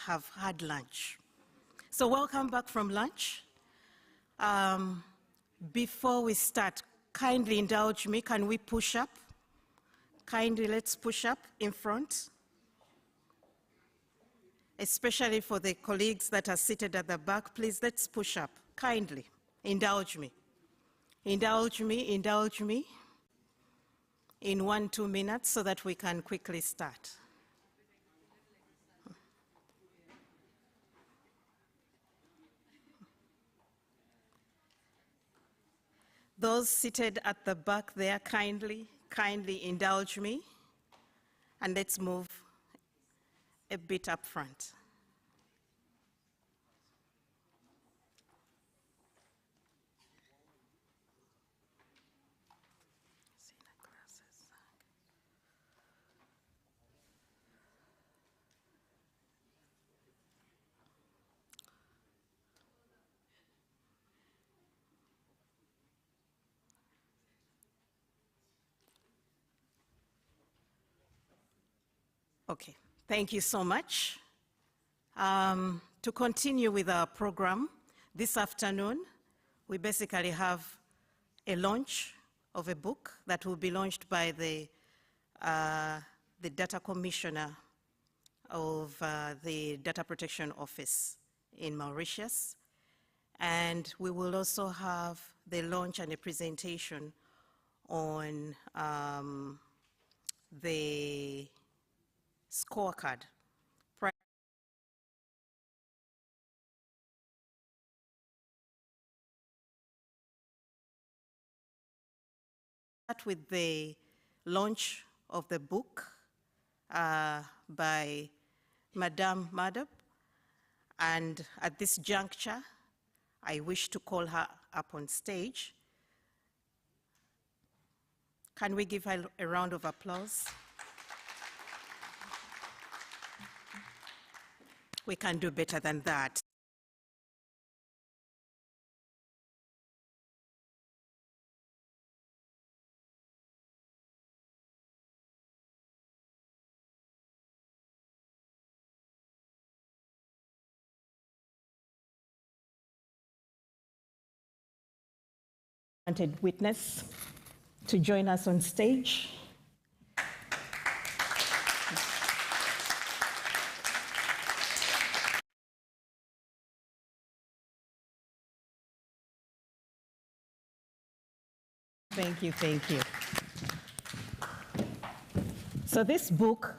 have had lunch. So welcome back from lunch. Before we start, kindly indulge me. Can we push up? Kindly, let's push up in front. Especially for the colleagues that are seated at the back, please, let's push up. Kindly, indulge me. Indulge me, indulge me in 1-2 minutes so that we can quickly start. Those seated at the back there, kindly indulge me, and let's move a bit up front. Okay, thank you so much. To continue with our program, this afternoon, we basically have a launch of a book that will be launched by the Data Commissioner of the Data Protection Office in Mauritius. And we will also have the launch and a presentation on the scorecard. Start with the launch of the book by Madame Madab, and at this juncture, I wish to call her up on stage. Can we give her a round of applause? We can do better than that. Wanted witness to join us on stage. Thank you, thank you. So this book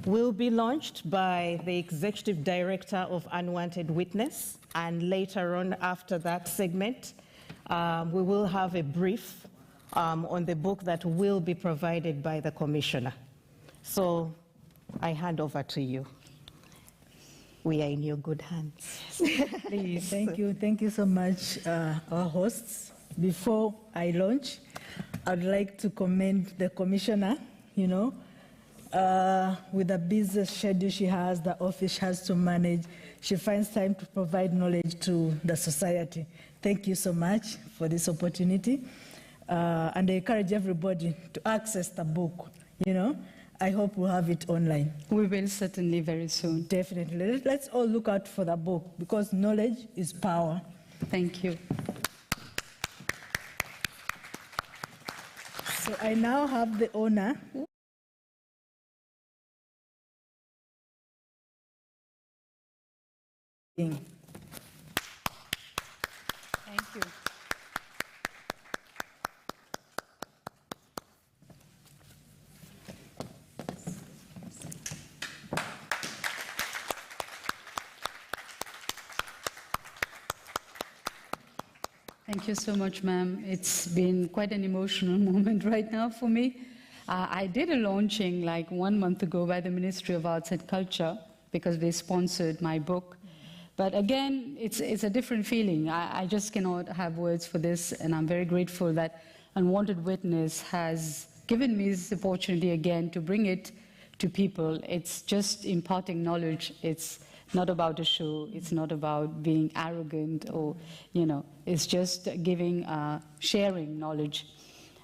will be launched by the Executive Director of Unwanted Witness, and later on after that segment, we will have a brief on the book that will be provided by the Commissioner. So I hand over to you. We are in your good hands. Please. Thank you so much, our hosts. Before I launch, I'd like to commend the Commissioner, with the busy schedule she has, the office has to manage, she finds time to provide knowledge to the society. Thank you so much for this opportunity. And I encourage everybody to access the book, I hope we'll have it online. We will certainly very soon. Definitely. Let's all look out for the book, because knowledge is power. Thank you. So I now have the honor Thank you. Thank you so much, ma'am. It's been quite an emotional moment right now for me. I did a launching like 1 month ago by the Ministry of Arts and Culture because they sponsored my book. But again, it's a different feeling. I just cannot have words for this, and I'm very grateful that Unwanted Witness has given me this opportunity again to bring it to people. It's just imparting knowledge. It's not about a show. It's not about being arrogant or, it's just giving, sharing knowledge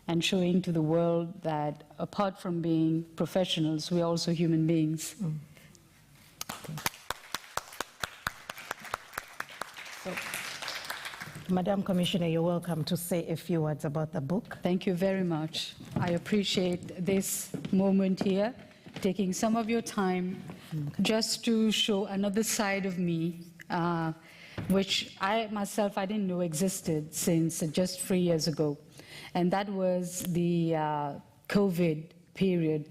and showing to the world that apart from being professionals, we're also human beings. So, Madam Commissioner, you're welcome to say a few words about the book. Thank you very much. I appreciate this moment here, taking some of your time just to show another side of me, which I myself, I didn't know existed since just 3 years ago. And that was the COVID period.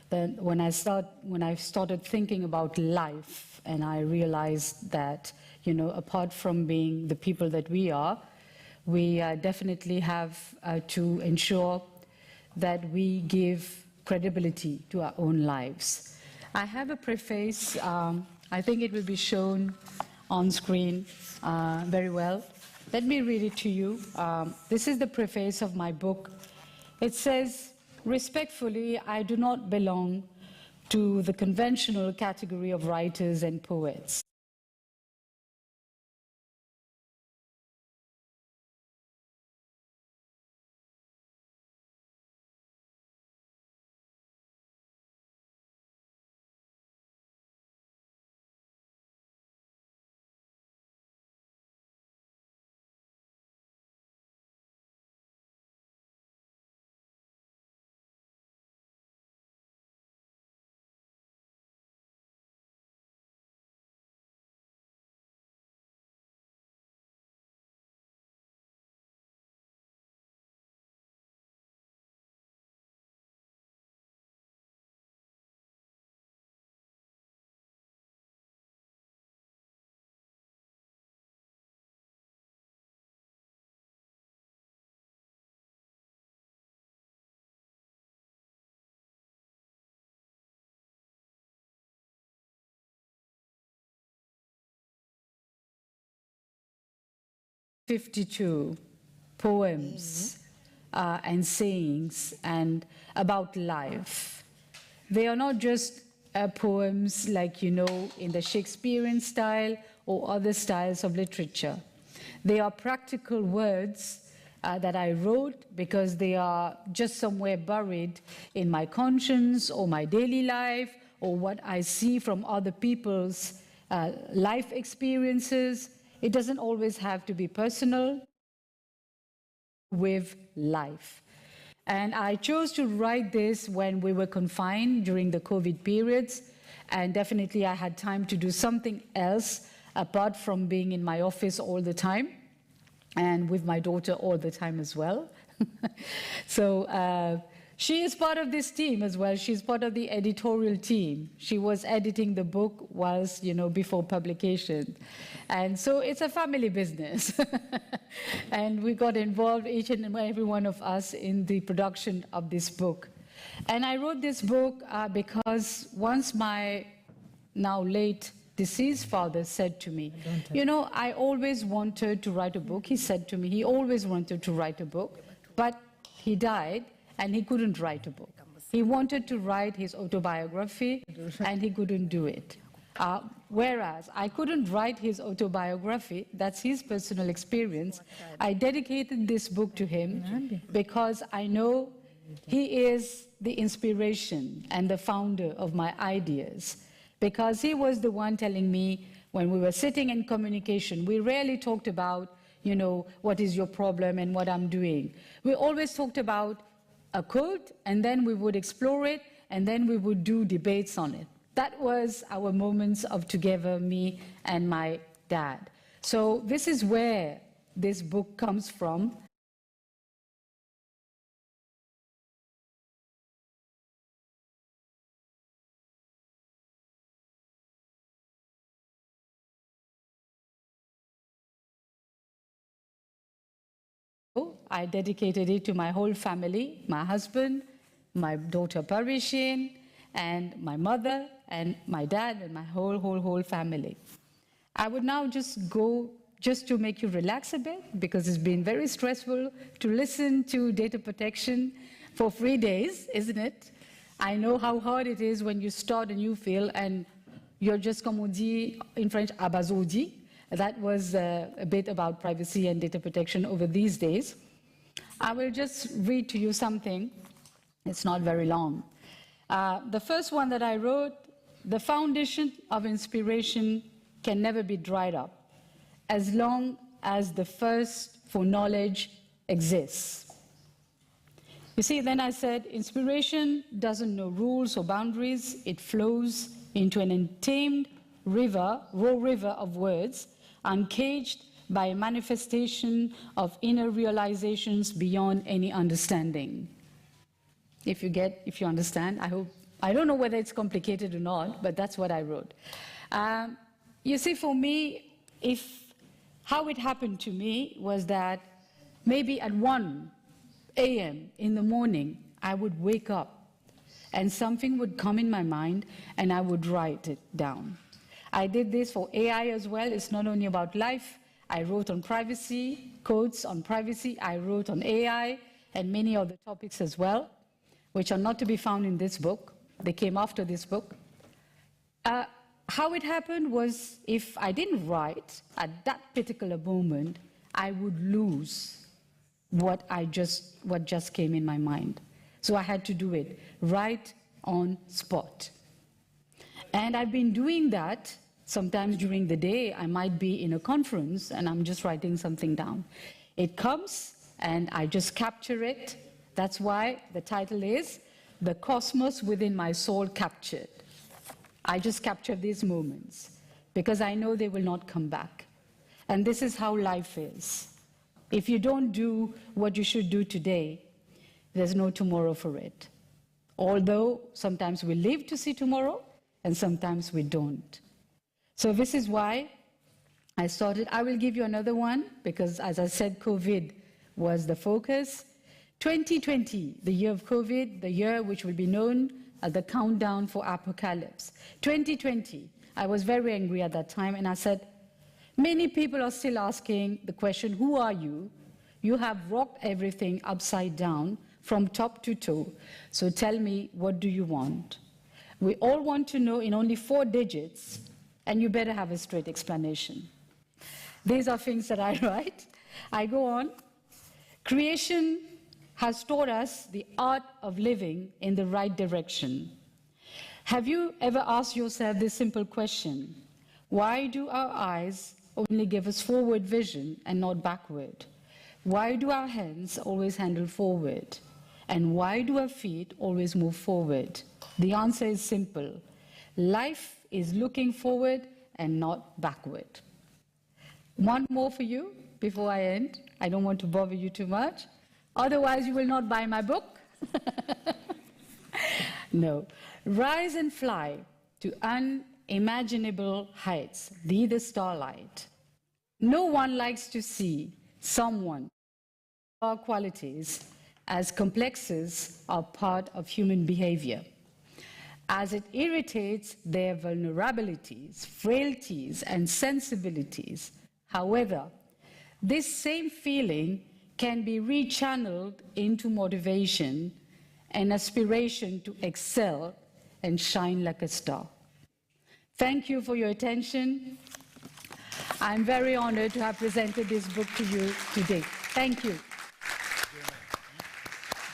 Then when I started thinking about life, and I realized that, you know, apart from being the people that we are, we definitely have to ensure that we give credibility to our own lives. I have a preface. I think it will be shown on screen very well. Let me read it to you. This is the preface of my book. It says, "Respectfully, I do not belong to the conventional category of writers and poets. "52 poems and sayings and about life. They are not just poems like, you know, in the Shakespearean style or other styles of literature. They are practical words that I wrote because they are just somewhere buried in my conscience or my daily life or what I see from other people's life experiences. It doesn't always have to be personal, with life. And I chose to write this when we were confined during the COVID periods, and definitely I had time to do something else apart from being in my office all the time and with my daughter all the time as well. So she is part of this team as well. She's part of the editorial team. She was editing the book whilst, you know, before publication. And so it's a family business. And we got involved, each and every one of us, in the production of this book. And I wrote this book because once my now late deceased father said to me, you know, I always wanted to write a book. He said to me, he always wanted to write a book, but he died and he couldn't write a book. He wanted to write his autobiography and he couldn't do it. Whereas I couldn't write his autobiography, that's his personal experience. I dedicated this book to him because I know he is the inspiration and the founder of my ideas, because he was the one telling me when we were sitting in communication, we rarely talked about, you know, what is your problem and what I'm doing. We always talked about a quote, and then we would explore it, and then we would do debates on it. That was our moments of together, me and my dad. So this is where this book comes from. I dedicated it to my whole family, my husband, my daughter Parisian, and my mother, and my dad, and my whole family. I would now just go, just to make you relax a bit, because it's been very stressful to listen to data protection for 3 days, isn't it? I know how hard it is when you start a new field and you're just, comme on dit in French, abasourdi. That was a bit about privacy and data protection over these days. I will just read to you something. It's not very long. The first one that I wrote, the foundation of inspiration can never be dried up. as long as the thirst for knowledge exists. You see, then I said, inspiration doesn't know rules or boundaries. It flows into an untamed river, raw river of words, uncaged by a manifestation of inner realizations beyond any understanding. If you understand, I don't know whether it's complicated or not, but that's what I wrote. You see, for me, how it happened to me was that maybe at 1 a.m. in the morning, I would wake up and something would come in my mind and I would write it down. I did this for AI as well. It's not only about life. I wrote on privacy, codes on privacy. I wrote on AI and many other topics as well, which are not to be found in this book. They came after this book. How it happened was, if I didn't write at that particular moment, I would lose what just came in my mind. So I had to do it right on spot. And I've been doing that. Sometimes during the day, I might be in a conference and I'm just writing something down. It comes and I just capture it. That's why the title is The Cosmos Within My Soul Captured. I just capture these moments because I know they will not come back. And this is how life is. If you don't do what you should do today, there's no tomorrow for it. Although sometimes we live to see tomorrow and sometimes we don't. So this is why I started. I will give you another one because, as I said, COVID was the focus. 2020, the year of COVID, the year which will be known as the countdown for apocalypse. 2020, I was very angry at that time and I said, many people are still asking the question, who are you? You have rocked everything upside down from top to toe. So tell me, what do you want? We all want to know in only 4 digits, and you better have a straight explanation. These are things that I write. I go on. Creation has taught us the art of living in the right direction. Have you ever asked yourself this simple question? Why do our eyes only give us forward vision and not backward? Why do our hands always handle forward? And why do our feet always move forward? The answer is simple. Life is looking forward and not backward. One more for you before I end. I don't want to bother you too much. Otherwise, you will not buy my book. No. Rise and fly to unimaginable heights. Be the starlight. No one likes to see someone. Our qualities as complexes are part of human behavior, as it irritates their vulnerabilities, frailties, and sensibilities. However, this same feeling can be rechanneled into motivation and aspiration to excel and shine like a star. Thank you for your attention. I'm very honored to have presented this book to you today. Thank you.